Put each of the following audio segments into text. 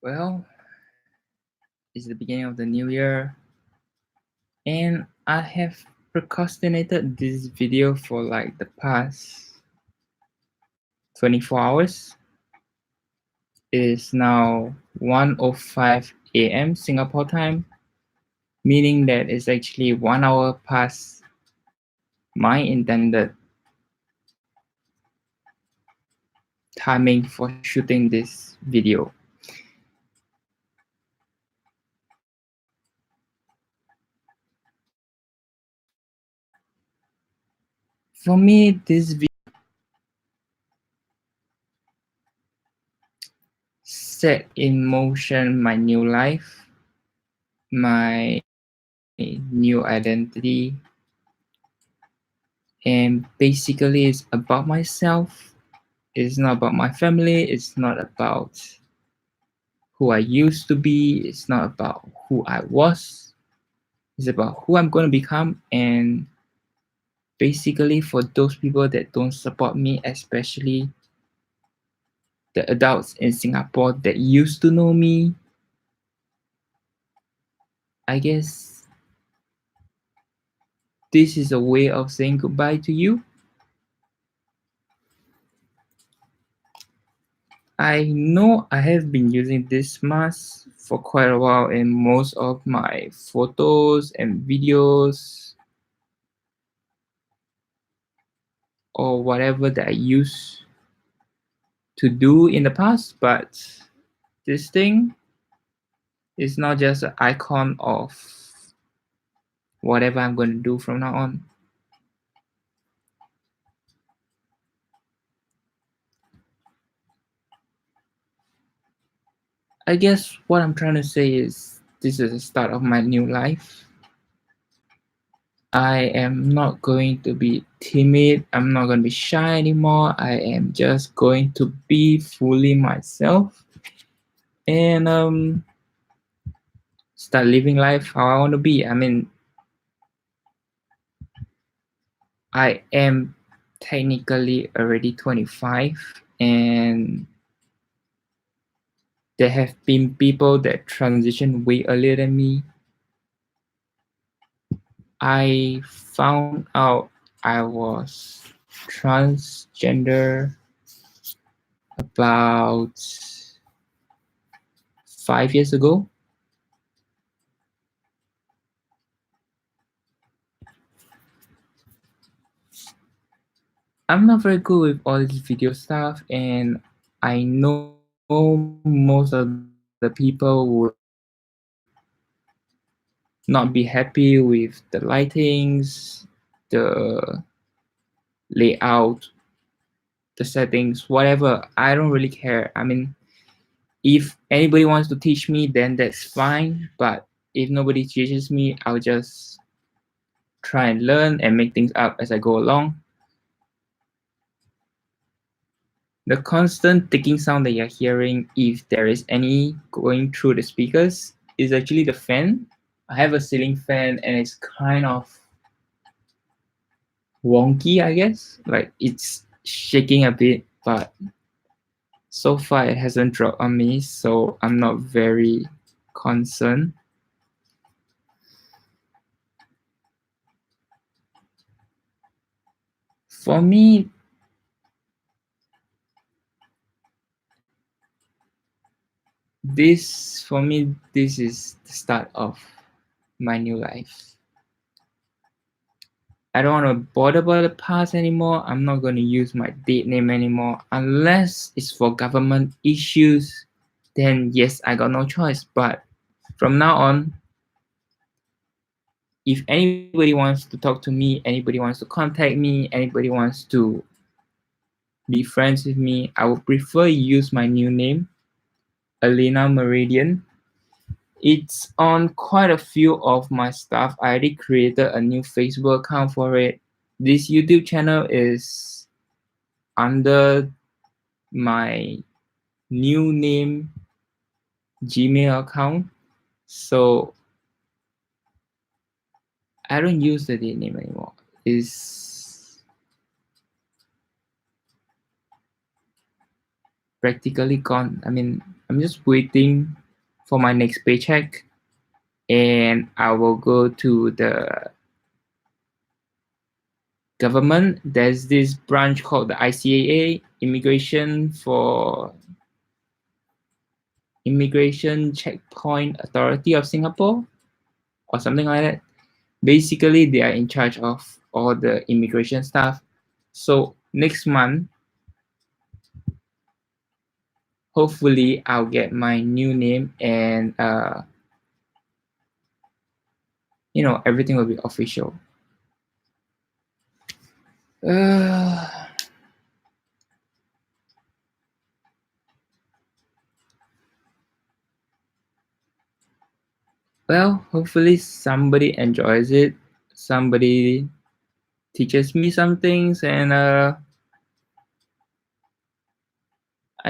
Well, it's the beginning of the new year, and I have procrastinated this video for like the past 24 hours. It is now 1:05 a.m. Singapore time, meaning that it's actually 1 hour past my intended timing for shooting this video. For me, this video set in motion my new life, my new identity, and basically it's about myself. It's not about my family. It's not about who I used to be. It's not about who I was. It's about who I'm going to become. And basically, for those people that don't support me, especially the adults in Singapore that used to know me, I guess this is a way of saying goodbye to you. I know I have been using this mask for quite a while in most of my photos and videos or whatever that I used to do in the past, but this thing is not just an icon of whatever I'm going to do from now on. I guess what I'm trying to say is this is the start of my new life. I am not going to be timid. I'm not going to be shy anymore. I am just going to be fully myself and start living life how I want to be. I mean, I am technically already 25, and there have been people that transitioned way earlier than me. I found out I was transgender about 5 years ago. I'm not very good with all this video stuff, and I know most of the people would not be happy with the lightings, the layout, the settings, whatever. I don't really care. I mean, if anybody wants to teach me, then that's fine. But if nobody teaches me, I'll just try and learn and make things up as I go along. The constant ticking sound that you're hearing, if there is any going through the speakers, is actually the fan. I have a ceiling fan and it's kind of wonky, I guess. Like it's shaking a bit, but so far it hasn't dropped on me, so I'm not very concerned. For me, this is the start of my new life. I don't want to bother about the past anymore. I'm not going to use my date name anymore unless it's for government issues. Then yes, I got no choice. But from now on, if anybody wants to talk to me, anybody wants to contact me, anybody wants to be friends with me, I would prefer use my new name, Alina Meridian. It's on quite a few of my stuff. I already created a new Facebook account for it. This YouTube channel is under my new name Gmail account. So I don't use the date name anymore. It's practically gone. I mean, I'm just waiting for my next paycheck, and I will go to the government. There's this branch called the ICAA, Immigration Checkpoint Authority of Singapore, or something like that. Basically, they are in charge of all the immigration stuff. So next month, hopefully, I'll get my new name, and everything will be official. Uh, well, hopefully somebody enjoys it. Somebody teaches me some things, and I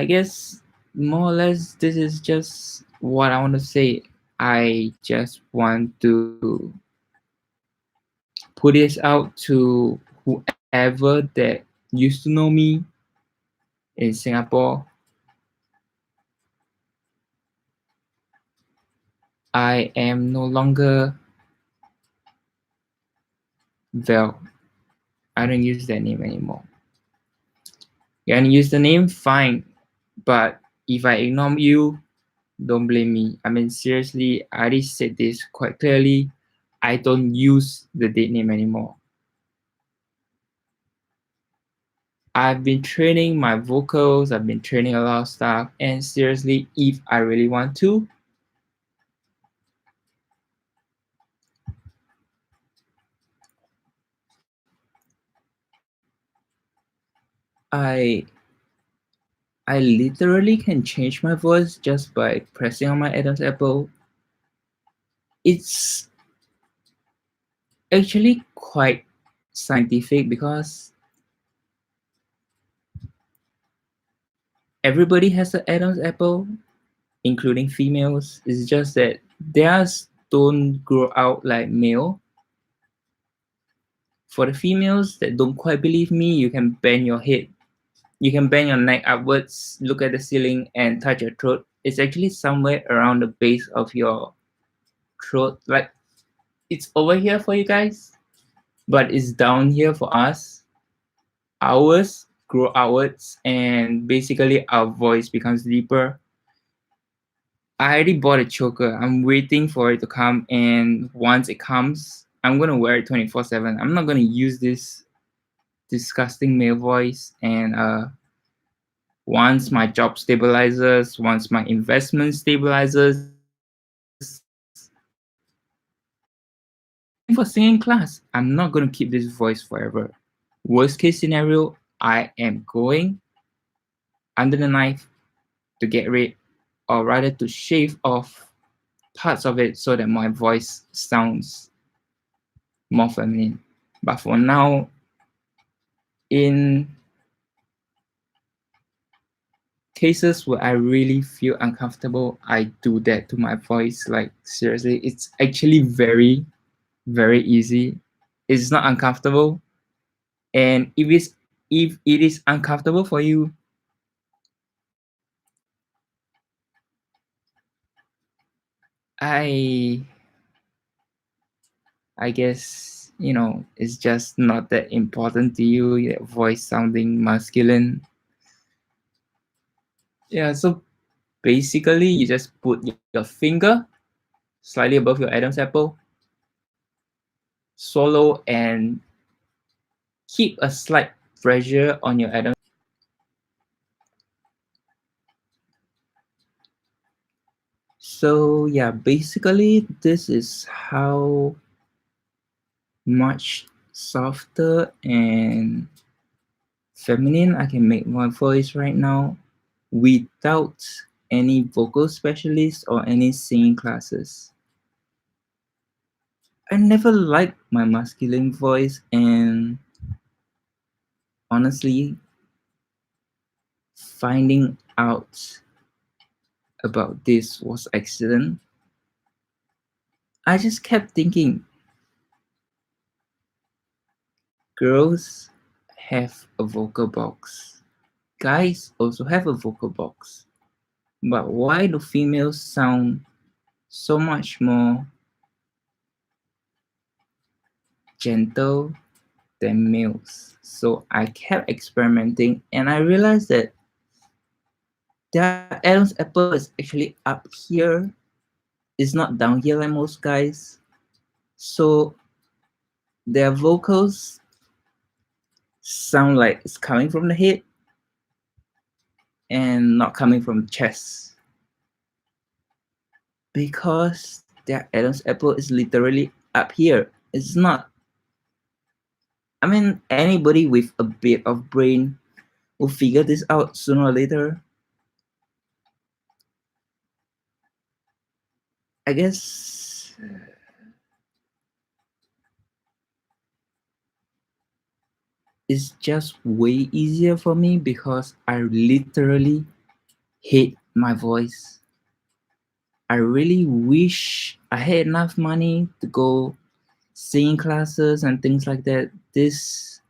guess more or less this is just what I want to say. I just want to put this out to whoever that used to know me in Singapore. I am no longer Vel. I don't use that name anymore. You can use the name, fine. But if I ignore you, don't blame me. I mean, seriously, I already said this quite clearly. I don't use the date name anymore. I've been training my vocals, I've been training a lot of stuff, and seriously, if I really want to, I I literally can change my voice just by pressing on my Adam's apple. It's actually quite scientific because everybody has an Adam's apple, including females. It's just that theirs don't grow out like male. For the females that don't quite believe me, you can bend your head. You can bend your neck upwards, look at the ceiling, and touch your throat. It's actually somewhere around the base of your throat. Like, it's over here for you guys, but it's down here for us. Ours grow outwards, and basically our voice becomes deeper. I already bought a choker. I'm waiting for it to come, and once it comes, I'm gonna wear it 24/7. I'm not gonna use this disgusting male voice. And once my job stabilizes, once my investment stabilizes, for singing class, I'm not gonna keep this voice forever. Worst case scenario, I am going under the knife to get rid, or rather to shave off parts of it so that my voice sounds more feminine. But for now, in cases where I really feel uncomfortable, I do that to my voice. Like, seriously, it's actually very, very easy. It's not uncomfortable. And if it is uncomfortable for you, I I guess it's just not that important to you, your voice sounding masculine. Yeah, so basically you just put your finger slightly above your Adam's apple, swallow, and keep a slight pressure on your Adam's. So yeah, basically this is how much softer and feminine I can make my voice right now without any vocal specialist or any singing classes. I never liked my masculine voice, and honestly, finding out about this was accident. I just kept thinking, girls have a vocal box. Guys also have a vocal box. But why do females sound so much more gentle than males? So I kept experimenting and I realized that their Adam's apple is actually up here. It's not down here like most guys. So their vocals sound like it's coming from the head and not coming from the chest. Because their Adam's apple is literally up here. It's not. I mean, anybody with a bit of brain will figure this out sooner or later. I guess it's just way easier for me because I literally hate my voice. I really wish I had enough money to go singing classes and things like that. This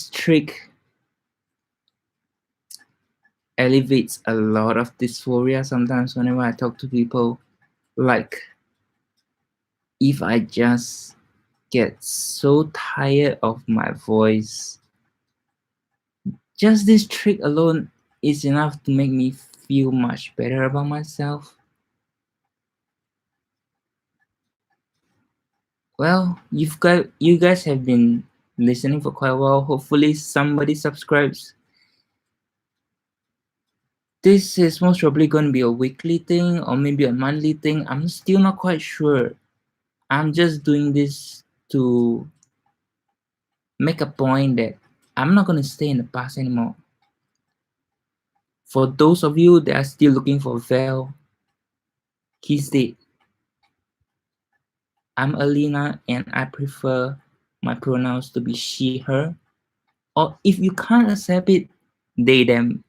trick elevates a lot of dysphoria sometimes whenever I talk to people. Like, if I just get so tired of my voice, just this trick alone is enough to make me feel much better about myself. Well, you guys have been listening for quite a while. Hopefully somebody subscribes. This is most probably going to be a weekly thing or maybe a monthly thing. I'm still not quite sure. I'm just doing this to make a point that I'm not going to stay in the past anymore. For those of you that are still looking for Val, he's dead. I'm Alina and I prefer my pronouns to be she, her. Or if you can't accept it, they, them.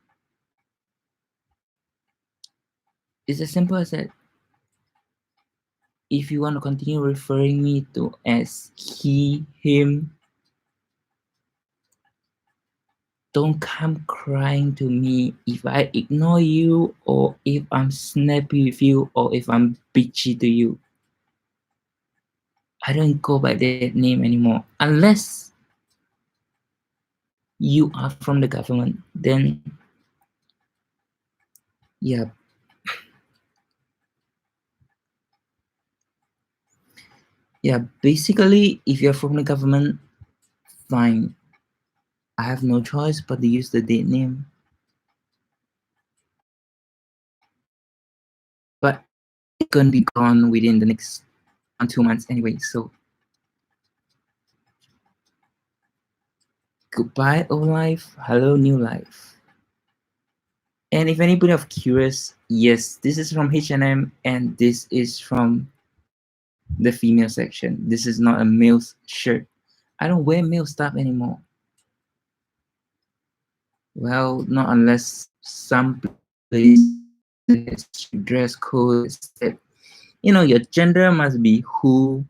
It's as simple as that. If you want to continue referring me to as he, him, don't come crying to me if I ignore you or if I'm snappy with you or if I'm bitchy to you. I don't go by that name anymore unless you are from the government. Then, yeah. Yeah, basically, if you're from the government, fine. I have no choice but to use the date name. But it's gonna be gone within the next 1-2 months anyway, so goodbye old life, hello new life. And if anybody of curious, yes, this is from H&M and this is from the female section. This is not a male shirt. I don't wear male stuff anymore. Well, not unless some place has dress code that said, your gender must be who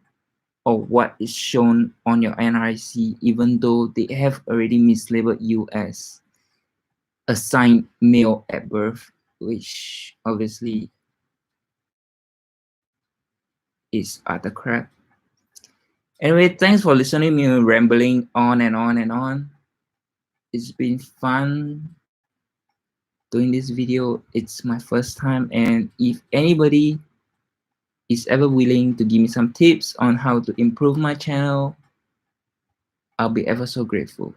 or what is shown on your NRIC, even though they have already mislabeled you as assigned male at birth, which obviously is utter crap. Anyway, thanks for listening to me rambling on and on and on. It's been fun doing this video. It's my first time, and if anybody is ever willing to give me some tips on how to improve my channel, I'll be ever so grateful.